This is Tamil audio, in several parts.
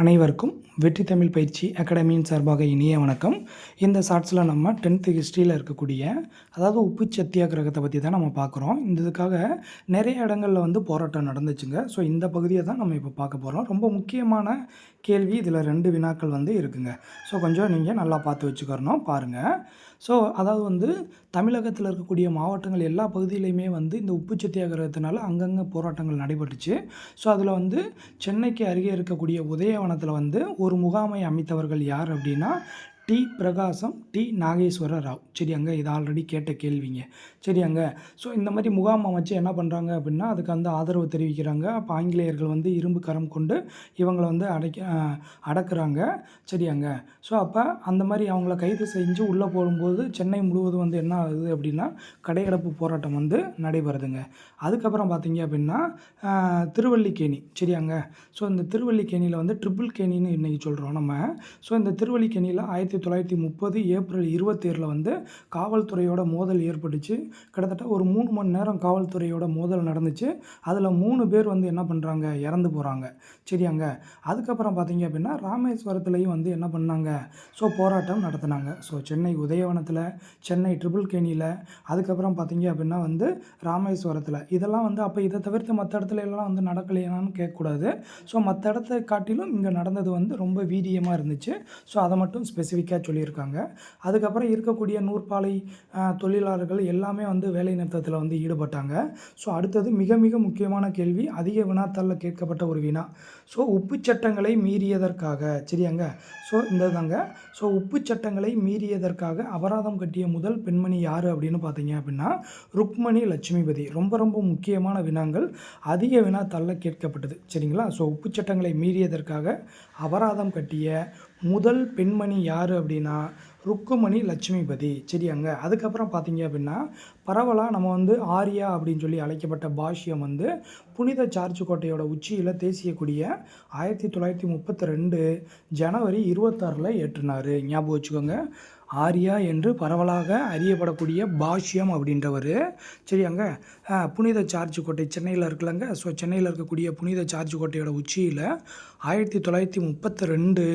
அனைவருக்கும் வெற்றி தமிழ் பயிற்சி அகாடமியின் சார்பாக இனிய வணக்கம். இந்த ஷார்ட்ஸில் நம்ம 10th ஹிஸ்ட்ரியில் இருக்கக்கூடிய அதாவது உப்பு சத்தியாகிரகத்தை பற்றி தான் நம்ம பார்க்குறோம். இந்த இதுக்காக நிறைய இடங்களில் வந்து போராட்டம் நடந்துச்சுங்க. ஸோ இந்த பகுதியை தான் நம்ம இப்போ பார்க்க போகிறோம். ரொம்ப முக்கியமான கேள்வி, இதில் 2 வினாக்கள் வந்து இருக்குங்க. ஸோ கொஞ்சம் நீங்கள் நல்லா பார்த்து வச்சுக்கிறணும், பாருங்கள். ஸோ அதாவது வந்து தமிழகத்தில் இருக்கக்கூடிய மாவட்டங்கள் எல்லா பகுதியிலையுமே வந்து இந்த உப்பு சத்தியாகிரகத்தினால அங்கங்கே போராட்டங்கள் நடைபெற்றுச்சு. ஸோ அதில் வந்து சென்னைக்கு அருகே இருக்கக்கூடிய உதயவனத்தில் வந்து ஒரு முகாமை அமைத்தவர்கள் யார் அப்படின்னா டி. பிரகாசம், டி. நாகேஸ்வர ராவ். சரியாங்க, இது ஆல்ரெடி கேட்ட கேள்விங்க. சரியாங்க. ஸோ இந்த மாதிரி முகாம் அமைச்சு என்ன பண்ணுறாங்க அப்படின்னா அதுக்கு வந்து ஆதரவு தெரிவிக்கிறாங்க. அப்போ ஆங்கிலேயர்கள் வந்து இரும்பு கரம் கொண்டு இவங்களை வந்து அடக்குறாங்க. சரியாங்க. ஸோ அப்போ அந்த மாதிரி அவங்கள கைது செஞ்சு உள்ளே போடும்போது சென்னை முழுவதும் வந்து என்ன ஆகுது அப்படின்னா கடையடைப்பு போராட்டம் வந்து நடைபெறுதுங்க. அதுக்கப்புறம் பார்த்தீங்க அப்படின்னா திருவல்லிக்கேணி. சரியாங்க. ஸோ இந்த திருவல்லிக்கேணியில் வந்து ட்ரிபிள் கேணின்னு இன்றைக்கி சொல்கிறோம் நம்ம. ஸோ இந்த திருவல்லிக்கேணியில் 1930 ஏப்ரல் 27 வந்து காவல்துறையோட மோதல் ஏற்பட்டுச்சு. கிட்டத்தட்ட ஒரு 3 மணி நேரம் காவல்துறையோட மோதல் நடந்துச்சு. அதில் 3 பேர் வந்து என்ன பண்ணுறாங்க, இறந்து போகிறாங்க. சரியாங்க. அதுக்கப்புறம் பார்த்தீங்க அப்படின்னா ராமேஸ்வரத்துலேயும் வந்து என்ன பண்ணாங்க, ஸோ போராட்டம் நடத்தினாங்க. ஸோ சென்னை உதயவனத்தில், சென்னை ட்ரிபிள் கேணியில், அதுக்கப்புறம் பார்த்தீங்க அப்படின்னா வந்து ராமேஸ்வரத்தில். இதெல்லாம் வந்து அப்போ இதை தவிர்த்து மற்ற இடத்துல எல்லாம் வந்து நடக்கலையான்னு கேட்கக்கூடாது. ஸோ மற்ற இடத்த காட்டிலும் இங்கே நடந்தது வந்து ரொம்ப வீரியமாக இருந்துச்சு. ஸோ அதை மட்டும் ஸ்பெசிஃபிக்காக சொல்லியிருக்காங்க. அதுக்கப்புறம் இருக்கக்கூடிய நூற்பாலை தொழிலாளர்கள் எல்லாமே வந்து வேலை நிறுத்தத்தில் வந்து ஈடுபட்டாங்க. ஸோ அடுத்தது மிக மிக முக்கியமான கேள்வி, அதிக வினாத்தாளில் கேட்கப்பட்ட ஒரு வினா. ஸோ உப்பு சட்டங்களை மீறியதற்காக, சரியாங்க. ஸோ இந்த தாங்க. ஸோ உப்பு சட்டங்களை மீறியதற்காக அபராதம் கட்டிய முதல் பெண்மணி யார் அப்படின்னு பார்த்தீங்க அப்படின்னா ருக்மணி லட்சுமிபதி. ரொம்ப ரொம்ப முக்கியமான வினாங்கள், அதிக வினாத்தாளில் கேட்கப்பட்டது. சரிங்களா. ஸோ உப்பு சட்டங்களை மீறியதற்காக அபராதம் கட்டிய முதல் பெண்மணி யார் அப்படின்னா ருக்குமணி லட்சுமிபதி. சரியாங்க. அதுக்கப்புறம் பார்த்தீங்க அப்படின்னா பரவலாக நம்ம வந்து ஆரியா அப்படின்னு சொல்லி அழைக்கப்பட்ட பாஷ்யம் வந்து புனித சார்ஜ் கோட்டையோட உச்சியில் தேசிய கொடியை 1932 ஜனவரி 26 ஏற்றினார். ஞாபகம் வச்சுக்கோங்க. ஆரியா என்று பரவலாக அறியப்படக்கூடிய பாஷ்யம் அப்படின்றவர். சரியாங்க. புனித சார்ஜ் கோட்டை சென்னையில் இருக்குல்லங்க. ஸோ சென்னையில் இருக்கக்கூடிய புனித சார்ஜ் கோட்டையோட உச்சியில் 1932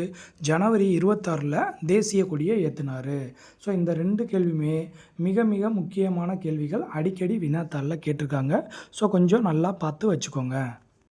ஜனவரி 26 தேசிய கொடியை ஏற்றினார். ஸோ இந்த 2 கேள்வியுமே மிக மிக முக்கியமான கேள்விகள், அடிக்கடி வினாத்தாளில் கேட்டிருக்காங்க. ஸோ கொஞ்சம் நல்லா பார்த்து வச்சுக்கோங்க.